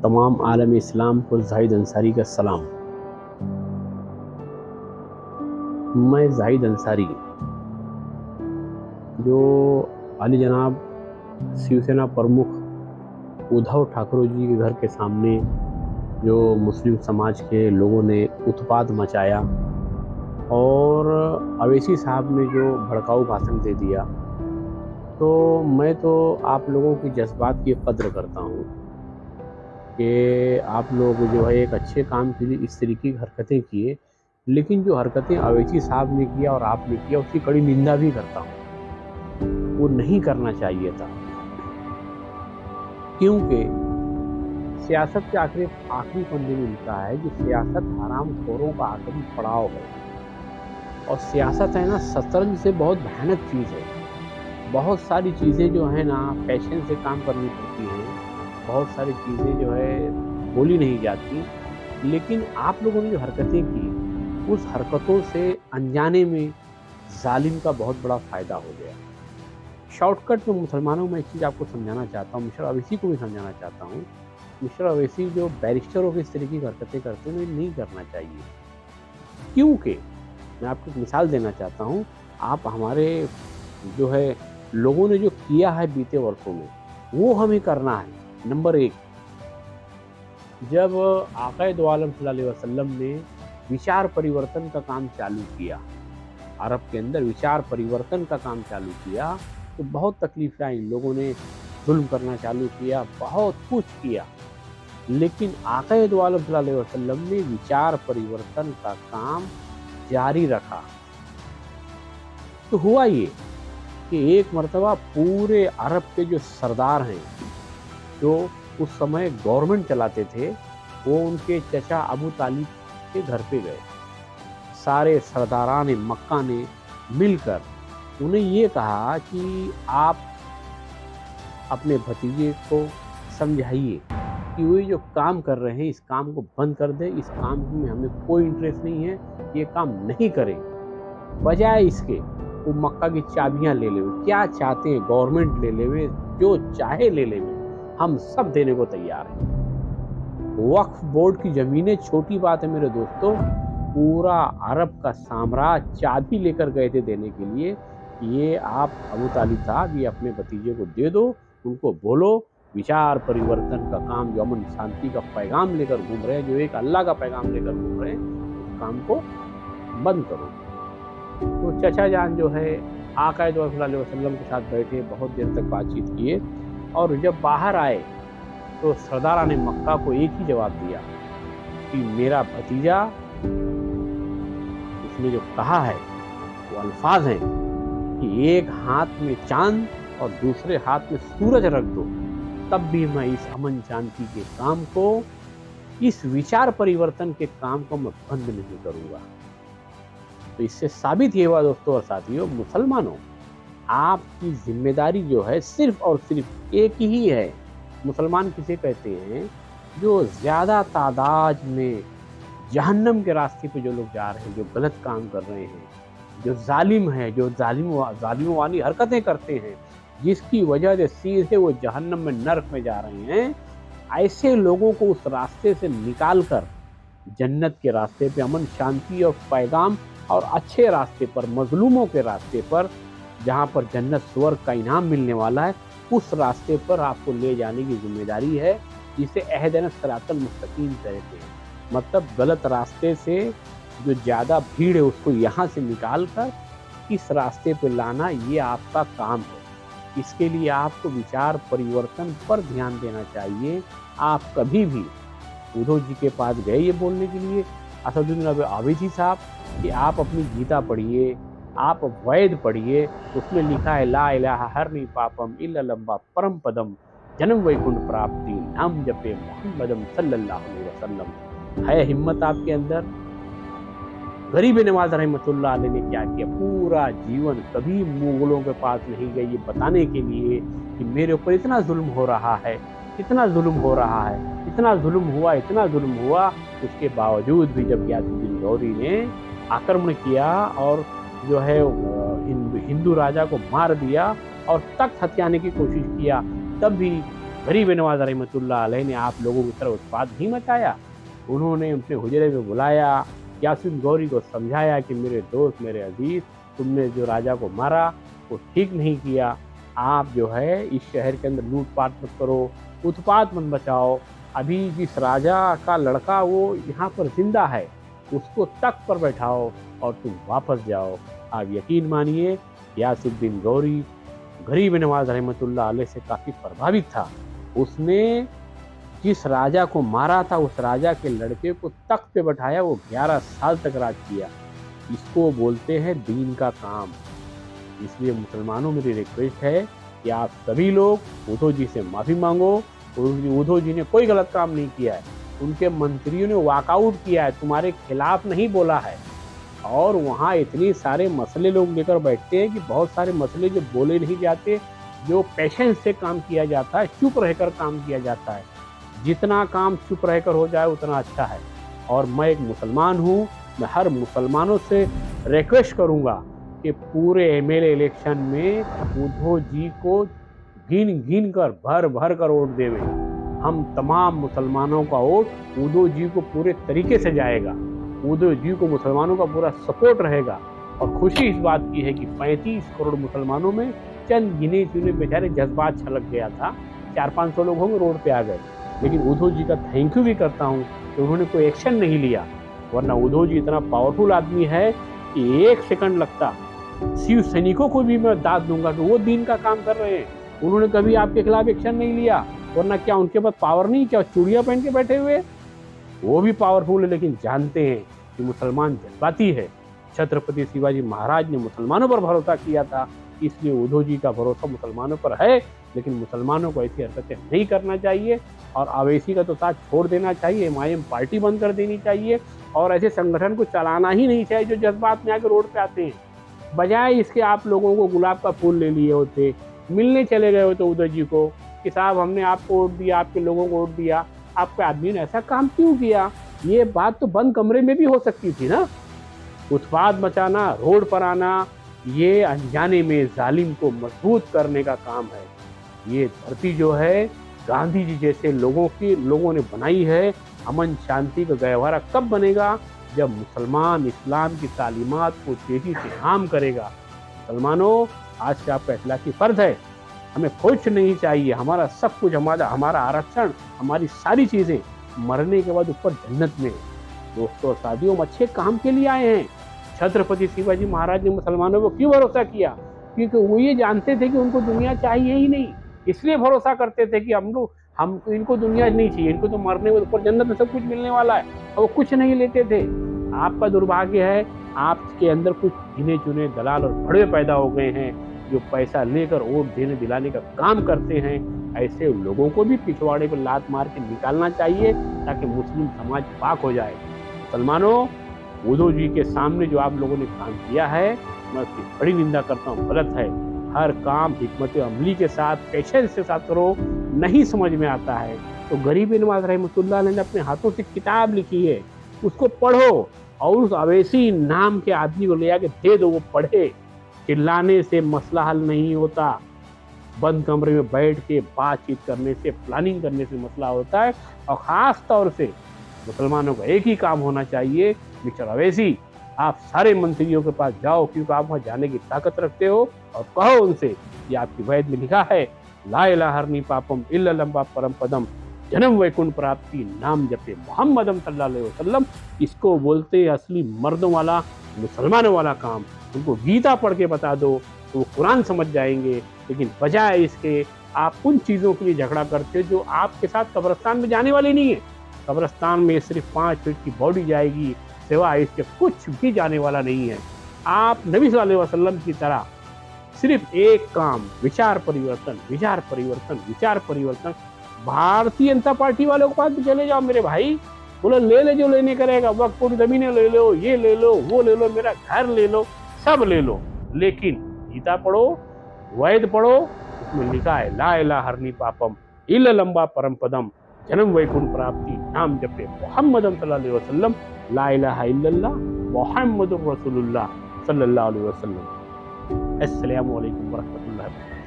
तमाम आलम इस्लाम को ज़ाहिद अंसारी का सलाम। मैं ज़ाहिद अंसारी, जो आली जनाब शिवसेना प्रमुख उद्धव ठाकरे जी के घर के सामने जो मुस्लिम समाज के लोगों ने उत्पात मचाया और अवैसी साहब ने जो भड़काऊ भाषण दे दिया, तो मैं तो आप लोगों की जज्बात की कद्र करता हूँ कि आप लोग जो है एक अच्छे काम के लिए इस तरीके की हरकतें किए, लेकिन जो हरकतें अवैसी साहब ने किया और आपने किया उसकी कड़ी निंदा भी करता हूँ। वो नहीं करना चाहिए था, क्योंकि सियासत के आखिरी फंदे में लिखा है कि सियासत हरामखोरों का आखिरी पड़ाव है। और सियासत है ना, शतरंज से बहुत भयानक चीज़ है। बहुत सारी चीज़ें जो है ना पैशन से काम करनी पड़ती हैं, बहुत सारी चीज़ें जो है बोली नहीं जाती, लेकिन आप लोगों ने जो हरकतें की, उस हरकतों से अनजाने में जालिम का बहुत बड़ा फ़ायदा हो गया। शॉर्टकट में मुसलमानों में एक चीज़ आपको समझाना चाहता हूँ, मिस्टर अवैसी को भी समझाना चाहता हूँ। मिस्टर अवैसी जो बैरिस्टरों की इस तरीके की हरकतें करते हैं, उन्हें नहीं करना चाहिए। क्योंकि मैं आपको एक मिसाल देना चाहता हूँ, आप हमारे जो है लोगों ने जो किया है बीते वर्षों में, वो हमें करना है। नंबर 1, जब आक़ाए दो आलम सल्लल्लाहु अलैहि वसल्लम ने विचार परिवर्तन का काम चालू किया, अरब के अंदर विचार परिवर्तन का काम चालू किया, तो बहुत तकलीफ़ें आई। लोगों ने जुल्म करना चालू किया, बहुत कुछ किया, लेकिन आक़ाए दो आलम सल्लल्लाहु अलैहि वसल्लम ने विचार परिवर्तन का काम जारी रखा। तो हुआ ये कि एक मर्तबा पूरे अरब के जो सरदार हैं, जो उस समय गवर्नमेंट चलाते थे, वो उनके चचा अबू तालिब के घर पे गए। सारे सरदारान मक्का ने मिलकर उन्हें ये कहा कि आप अपने भतीजे को समझाइए कि वो जो काम कर रहे हैं, इस काम को बंद कर दें, इस काम में हमें कोई इंटरेस्ट नहीं है, ये काम नहीं करें। बजाय इसके वो मक्का की चाबियां ले ले, क्या चाहते हैं गवर्नमेंट ले ले, जो चाहे ले ले, हम सब देने को तैयार हैं। वक्फ बोर्ड की जमीनें छोटी बात है मेरे दोस्तों, पूरा अरब का साम्राज्य चाबी लेकर गए थे देने के लिए। ये आप अबू तालिब साहब ये अपने भतीजे को दे दो, उनको बोलो विचार परिवर्तन का काम, जो अमन शांति का पैगाम लेकर घूम रहे हैं, जो एक अल्लाह का पैगाम लेकर घूम रहे हैं, उस काम को बंद करो। तो चचा जान जो है आक़ाए दो सल्लल्लाहु अलैहि वसल्लम के साथ बैठे, बहुत देर तक बातचीत किए, और जब बाहर आए तो सरदारान मक्का को एक ही जवाब दिया कि मेरा भतीजा, उसने जो कहा है वो अल्फाज हैं कि एक हाथ में चांद और दूसरे हाथ में सूरज रख दो, तब भी मैं इस अमन शांति के काम को, इस विचार परिवर्तन के काम को मैं बंद नहीं करूंगा। तो इससे साबित ये हुआ दोस्तों और साथियों, मुसलमानों, आपकी जिम्मेदारी जो है सिर्फ और सिर्फ एक ही है। मुसलमान किसे कहते हैं? जो ज़्यादा तादाद में जहन्नम के रास्ते पे जो लोग जा रहे हैं, जो गलत काम कर रहे हैं, जो जालिम है, जो जालिमों वाली हरकतें करते हैं, जिसकी वजह से सीधे वो जहन्नम में, नर्क में जा रहे हैं, ऐसे लोगों को उस रास्ते से निकाल कर जन्नत के रास्ते पे, अमन शांति और पैगाम और अच्छे रास्ते पर, मजलूमों के रास्ते पर, जहाँ पर जन्नत स्वर्ग का इनाम मिलने वाला है, उस रास्ते पर आपको ले जाने की जिम्मेदारी है, जिसे अहदन सिरातल मुस्तकीम कहते हैं। मतलब गलत रास्ते से जो ज़्यादा भीड़ है उसको यहाँ से निकाल कर इस रास्ते पे लाना, ये आपका काम है। इसके लिए आपको विचार परिवर्तन पर ध्यान देना चाहिए। आप कभी भी उद्धव जी के पास गए ये बोलने के लिए, असदुद्दीन अवैसी साहब, कि आप अपनी गीता पढ़िए, आप वेद पढ़िए, उसमें लिखा है ला इलाहा हरनि पापम इल्ला लंबा परम पदम जन्म वैकुंठ प्राप्ति नाम जपे मोहम्मदम सल्लल्लाहु अलैहि वसल्लम। है हिम्मत आपके अंदर? गरीब नवाज रहमतुल्लाह अलैह ने क्या किया? पूरा जीवन कभी मुगलों के पास नहीं गए ये बताने के लिए कि मेरे ऊपर इतना जुल्म हो रहा है, इतना जुल्म हो रहा है, इतना जुल्म हुआ, इतना जुल्म हुआ। उसके बावजूद भी जब गियासुद्दीन गौरी ने आक्रमण किया और जो है हिंदू राजा को मार दिया और तख्त हथियाने की कोशिश किया, तब भी गरीब नवाज रहमतुल्लाह अलैह ने आप लोगों की तरह उत्पात नहीं मचाया। उन्होंने अपने हुजरे में बुलाया, यासीन गौरी को समझाया कि मेरे दोस्त, मेरे अजीज, तुमने जो राजा को मारा वो ठीक नहीं किया। आप जो है इस शहर के अंदर लूटपाट मत करो, उत्पात मत मचाओ। अभी जिस राजा का लड़का वो यहाँ पर जिंदा है, उसको तख्त पर बैठाओ और तुम वापस जाओ। आप यकीन मानिए, यासिन गौरी गरीब नवाज रहमतुल्लाह अलैह से काफ़ी प्रभावित था। उसने जिस राजा को मारा था, उस राजा के लड़के को तख्त पे बैठाया, वो 11 साल तक राज किया। इसको बोलते हैं दीन का काम। इसलिए मुसलमानों मेरी रिक्वेस्ट है कि आप सभी लोग उद्धव जी से माफ़ी मांगो। उद्धव जी ने कोई गलत काम नहीं किया है, उनके मंत्रियों ने वॉकआउट किया है, तुम्हारे खिलाफ नहीं बोला है। और वहाँ इतने सारे मसले लोग लेकर बैठते हैं कि बहुत सारे मसले जो बोले नहीं जाते, जो पेशेंस से काम किया जाता है, चुप रहकर काम किया जाता है। जितना काम चुप रहकर हो जाए उतना अच्छा है। और मैं एक मुसलमान हूँ, मैं हर मुसलमानों से रिक्वेस्ट करूँगा कि पूरे एमएलए इलेक्शन में उद्धव जी को गिन गिन कर भर भर कर वोट देवे। हम तमाम मुसलमानों का वोट उद्धव जी को पूरे तरीके से जाएगा। उद्धव जी को मुसलमानों का पूरा सपोर्ट रहेगा। और खुशी इस बात की है कि 35 करोड़ मुसलमानों में चंद गिने चुने बेचारे जज्बात छलक गया था, 400-500 लोग होंगे रोड पे आ गए। लेकिन उद्धव जी का थैंक यू भी करता हूँ कि उन्होंने कोई एक्शन नहीं लिया, वरना उद्धव जी इतना पावरफुल आदमी है कि 1 सेकंड लगता शिव सैनिकों को भी मैं दाद दूंगा कि वो दीन का काम कर रहे हैं। उन्होंने कभी आपके खिलाफ एक्शन नहीं लिया, वरना क्या उनके पास पावर नहीं, क्या चूड़ियां पहन के बैठे हुए? वो भी पावरफुल है, लेकिन जानते हैं कि मुसलमान जज्बाती है। छत्रपति शिवाजी महाराज ने मुसलमानों पर भरोसा किया था, इसलिए उद्धव जी का भरोसा मुसलमानों पर है। लेकिन मुसलमानों को ऐसी हरकतें नहीं करना चाहिए और अवैसी का तो साथ छोड़ देना चाहिए, एमआईएम पार्टी बंद कर देनी चाहिए और ऐसे संगठन को चलाना ही नहीं चाहिए जो जज्बात में आकर रोड पे आते हैं। बजाय इसके आप लोगों को गुलाब का फूल ले लिए होते, मिलने चले गए होते उद्धव जी को कि साहब हमने आपको वोट दिया, आपके लोगों को वोट दिया, आपके आदमी ने ऐसा काम क्यों किया। ये बात तो बंद कमरे में भी हो सकती थी ना। उत्पात मचाना, रोड पर आना, ये अनजाने में जालिम को मजबूत करने का काम है। ये धरती जो है गांधी जी जैसे लोगों ने बनाई है। अमन शांति का गहवारा कब बनेगा? जब मुसलमान इस्लाम की तालीमात को तेजी से आम करेगा। मुसलमानों, आज से आपका इखलासी फर्ज है, हमें कुछ नहीं चाहिए, हमारा सब कुछ, हमारा आरक्षण, हमारी सारी चीजें मरने के बाद ऊपर जन्नत में। दोस्तों और साथियों, हम अच्छे काम के लिए आए हैं। छत्रपति शिवाजी महाराज ने मुसलमानों को क्यों भरोसा किया? क्योंकि वो ये जानते थे कि उनको दुनिया चाहिए ही नहीं, इसलिए भरोसा करते थे कि हमको इनको दुनिया नहीं चाहिए, इनको तो मरने के ऊपर जन्नत में सब कुछ मिलने वाला है। और वो कुछ नहीं लेते थे। आपका दुर्भाग्य है, आपके अंदर कुछ गिने चुने दलाल और भड़वे पैदा हो गए हैं जो पैसा लेकर वोट देने दिलाने का काम करते हैं। ऐसे लोगों को भी पिछवाड़े पर लात मार के निकालना चाहिए ताकि मुस्लिम समाज पाक हो जाए। मुसलमानों, उद्धव जी के सामने जो आप लोगों ने काम किया है, मैं उसकी बड़ी निंदा करता हूँ, गलत है। हर काम हिकमत अमली के साथ, पेशेंस के साथ करो। नहीं समझ में आता है तो गरीब नवाज रहमतुल्लाह ने अपने हाथों से किताब लिखी है, उसको पढ़ो और उस अवैसी नाम के आदमी को ले आके दे दो, वो पढ़े। चिल्लाने से मसला हल नहीं होता, बंद कमरे में बैठ के बातचीत करने से, प्लानिंग करने से मसला होता है। और ख़ास तौर से मुसलमानों का एक ही काम होना चाहिए, मिस्टर अवैसी, आप सारे मंत्रियों के पास जाओ, क्योंकि आप वहाँ जाने की ताकत रखते हो, और कहो उनसे कि आपकी वैद में लिखा है ला इलाहा हरनी पापम इल्ला लंबा परम पदम जन्म वैकुंठ प्राप्ति नाम जपे मोहम्मदम सल्लल्लाहु अलैहि वसल्लम। इसको बोलते असली मर्दों वाला, मुसलमानों वाला काम। उनको गीता पढ़ के बता दो तो वो कुरान समझ जाएंगे। लेकिन बजाय इसके आप उन चीज़ों के लिए झगड़ा करते हो जो आपके साथ कब्रिस्तान में जाने वाली नहीं है। कब्रिस्तान में सिर्फ 5 फीट की बॉडी जाएगी, सिवाय इसके कुछ भी जाने वाला नहीं है। आप नबी सल्लल्लाहु अलैहि वसल्लम की तरह सिर्फ एक काम, विचार परिवर्तन, विचार परिवर्तन, विचार परिवर्तन। भारतीय जनता पार्टी वालों के पास भी चले जाओ मेरे भाई, बोलो ले ले जो लेने करेगा, वक्त पूरी जमीनें ले लो, ये ले लो, वो ले लो, मेरा घर ले लो, सब ले लो। लेकिन गीता पढ़ो, वैद पढ़ो, उसमें लिखा है ला इलाहा हरनी पापम इल्ला लंबा परम पदम जन्म वैकुंठ प्राप्ति नाम जपे मोहम्मदम सल्लल्लाहु अलैहि वसल्लम। ला इलाहा इल्लल्लाह मुहम्मदुर रसूलुल्लाह सल्लल्लाहु अलैहि वसल्लम। अस्सलामु अलैकुम व रहमतुल्लाहि।